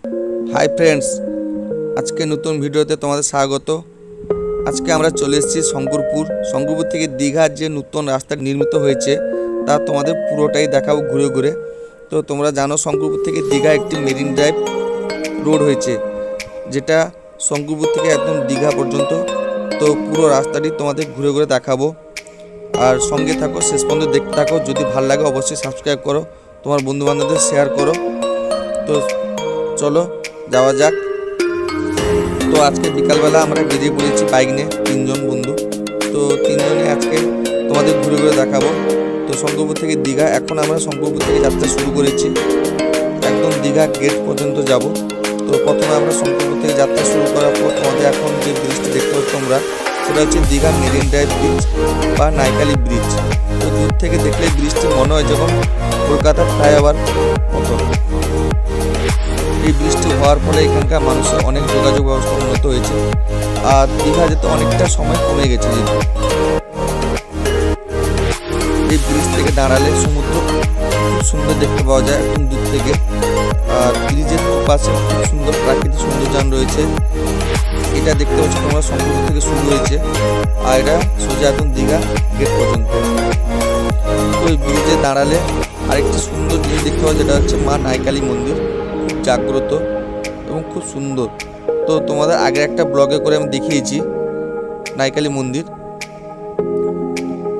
Hi friends, আজকে নতুন ভিডিওতে তোমাদের স্বাগত। আজকে আমরা চলে এসেছি শঙ্করপুর থেকে দীঘার যে নতুন রাস্তা নির্মিত হয়েছে তা তোমাদের পুরোটাই দেখাবো ঘুরে ঘুরে। তো তোমরা জানো শঙ্করপুর থেকে দীঘা একটি মেরিন ড্রাইভ রোড হয়েছে, যেটা শঙ্করপুর থেকে একদম দীঘা পর্যন্ত। তো পুরো রাস্তাটি তোমাদের ঘুরে ঘুরে দেখাবো, আর সঙ্গে থাকো, শেষ পর্যন্ত দেখতে থাকো। যদি ভালো লাগে অবশ্যই সাবস্ক্রাইব করো, তোমার বন্ধুবান্ধবদের শেয়ার করো। তো চলো যাওয়া যাক। তো আজকে বিকালবেলা আমরা বেরিয়ে পড়েছি বাইক নিয়ে, 3 জন বন্ধু। তো 3 জনে আজকে তোমাদের ঘুরে ঘুরে দেখাবো। তো শঙ্করপুর থেকে দীঘা, এখন আমরা শঙ্করপুর থেকে যাত্রা শুরু করেছি, একদম দীঘা গেট পর্যন্ত যাব। তো প্রথমে আমরা শঙ্করপুর থেকে যাত্রা শুরু করার পর তোমাদের এখন যে ব্রিজটি দেখতে পাচ্ছ তোমরা, সেটা হচ্ছে দীঘা মেরিন ড্রাইভ ব্রিজ বা নাইকালি ব্রিজ। তো দূর থেকে দেখলে ব্রিজটি মনে হয় যখন কলকাতার ফ্লাইওভার মতো। এই ব্রিজটি হওয়ার ফলে এখানকার মানুষের অনেক যোগাযোগ ব্যবস্থা উন্নত হয়েছে, আর দীঘা যেতে অনেকটা সময় কমে গেছে। এই ব্রিজ থেকে দাঁড়ালে সমুদ্র খুব সুন্দর দেখতে পাওয়া যায় একদম দূর থেকে, আর ব্রিজের পাশে খুব সুন্দর প্রাকৃতিক সৌন্দর্যায়ন রয়েছে। এটা দেখতে পাচ্ছ তোমরা শঙ্করপুর থেকে শুরু হয়েছে, আর এটা সোজা একদম দীঘা গেট পর্যন্ত। তো এই ব্রিজে দাঁড়ালে আরেকটি সুন্দর জিনিস দেখতে পাওয়া, যেটা হচ্ছে মা নাইকালি মন্দির, খুব জাগ্রত এবং খুব সুন্দর। তো তোমাদের আগে একটা ব্লগে করে আমি দেখিয়েছি নাইকালি মন্দির।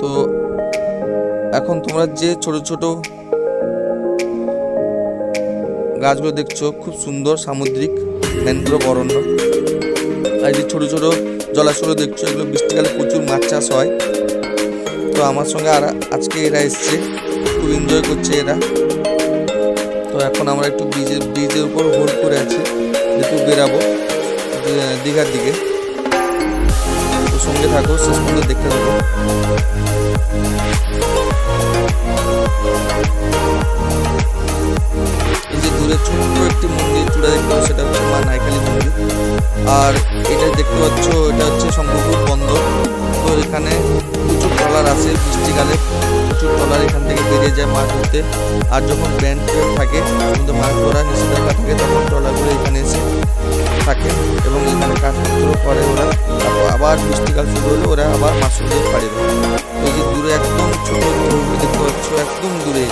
তো এখন তোমরা যে ছোট ছোট গাছগুলো দেখছো খুব সুন্দর, সামুদ্রিক ম্যানগ্রোভ অরণ্য। আর যে ছোট ছোট জলাশয় দেখছো, এগুলো বৃষ্টিকালে প্রচুর মাছ চাষ হয়। তো আমার সঙ্গে আর আজকে এরা এসছে, খুব এনজয় করছে এরা। তো এখন আমরা একটু ব্রিজের উপর হোল্ড করে আছি, যেহেতু বেরাবো দীঘার দিকে। তো সঙ্গে থাকো, শেষ পর্যন্ত দেখতে থাকো। এই যে দূরে ছোট্ট একটি মন্দির চূড়া দেখতে পাচ্ছ, সেটা হচ্ছে মা নাইকালি মন্দির। আর এটা দেখতে পাচ্ছ, এটা হচ্ছে শঙ্করপুর বন্দর। তো এখানে প্রচুর ট্রলার আছে, বৃষ্টিকালে প্রচুর ট্রলার এখান থেকে বেরিয়ে যায় মাছ ধরতে। আর যখন ব্যান্ড থাকে, সমুদ্রে মাছ ধরা নিষেধাজ্ঞা থাকে, তখন ট্রলারগুলো এখানে এসে থাকে এবং এখানে কাজপত্র করে ওরা। তারপর আবার বৃষ্টিকাল শুরু হলে ওরা আবার মাছ ধরতে পারে। এই যে দূরে একদম ছোট দেখতে পাচ্ছ, একদম দূরে।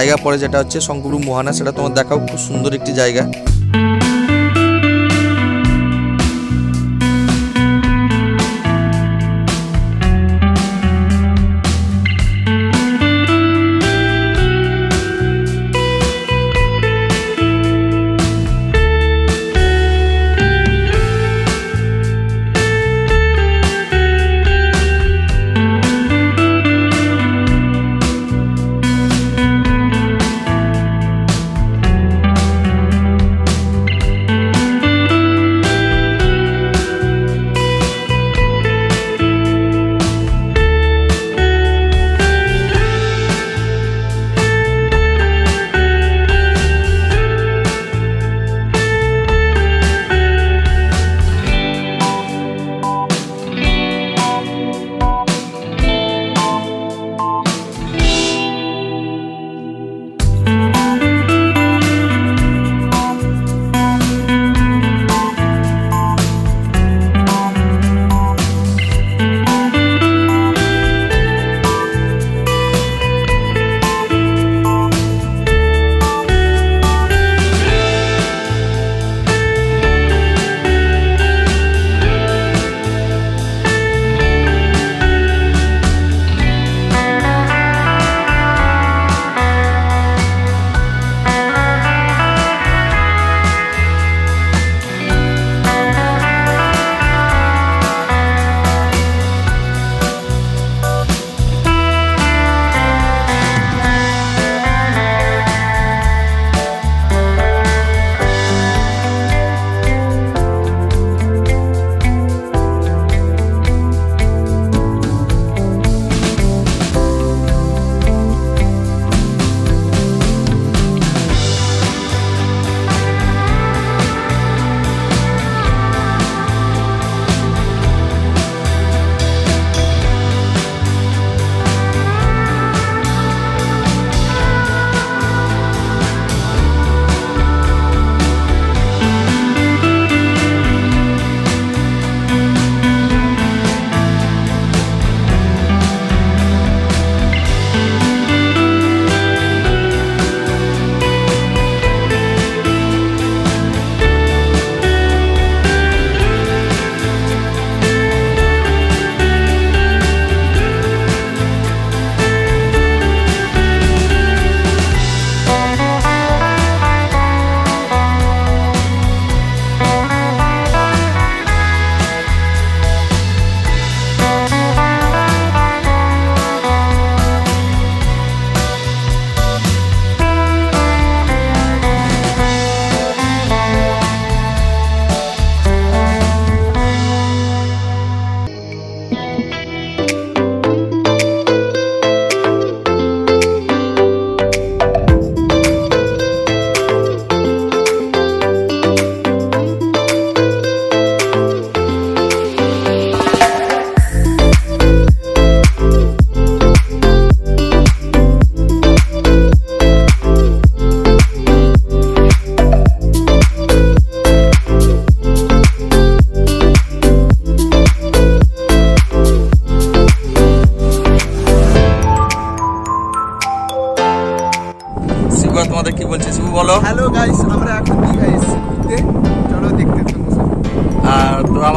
জায়গা পড়ে, যেটা হচ্ছে শঙ্করপুর মোহনা। সেটা তোমার দেখাও, খুব সুন্দর একটি জায়গা।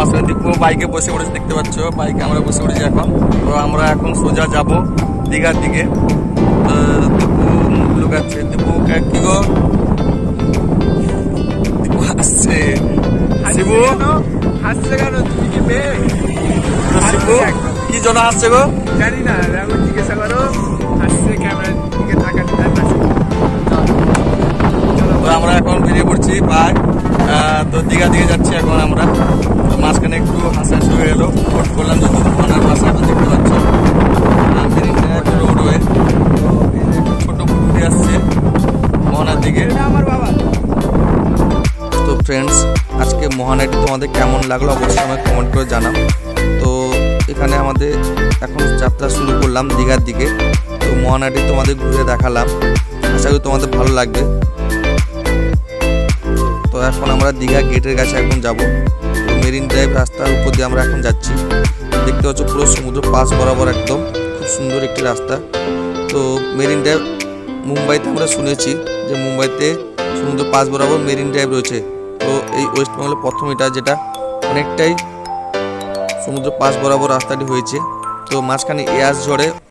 আমার সঙ্গে দীপু বাইকে বসে পড়েছে, দেখতে পাচ্ছ বাইকে আমরা বসে পড়েছি এখন। তো আমরা এখন সোজা যাব দীঘার দিকে। দীপু মুখ লুকাচ্ছে। দীপু কি গো? দীপু হাসছে। শিবু হাসছে কেন? তুমি কি মেয়ে? শিবু কি জন্য হাসছে গো? জানি না, এখন জিজ্ঞাসা করো। হাসছে ক্যামেরার দিকে তাকাতে। তো আমরা এখন বেরিয়ে পড়ছি বাই। তো দীঘা দিকে যাচ্ছি এখন আমরা। মাঝখানে একটু হাসাহাসি হয়ে গেল, বোট করলাম যে মোহনার পাশে এখন দেখতে পাচ্ছ রোড হয়ে ছোট পুকুরে আসছে মোহনার দিকে। আমার বাবা। তো ফ্রেন্ডস, আজকে মোহনাটি তোমাদের কেমন লাগলো অবশ্যই আমাকে কমেন্ট করে জানাও। তো এখানে আমাদের এখন যাত্রা শুরু করলাম দীঘার দিকে। তো মোহনাটি তোমাদের ঘুরে দেখালাম, আশা করি তোমাদের ভালো লাগবে। তো এখন আমরা দীঘা গেটের কাছে এখন যাব। তো মেরিন ড্রাইভ রাস্তার উপর দিয়ে আমরা এখন যাচ্ছি। দেখতে পাচ্ছ পুরো সমুদ্র পাশ বরাবর একদম খুব সুন্দর একটি রাস্তা। তো মেরিন ড্রাইভ মুম্বাইতে আমরা শুনেছি যে মুম্বাইতে সমুদ্র পাশ বরাবর মেরিন ড্রাইভ রয়েছে। তো এই ওয়েস্ট বেঙ্গলের প্রথম এটা, যেটা অনেকটাই সমুদ্র পাশ বরাবর রাস্তাটি হয়েছে। তো মাঝখানে এয়াস ঝড়ে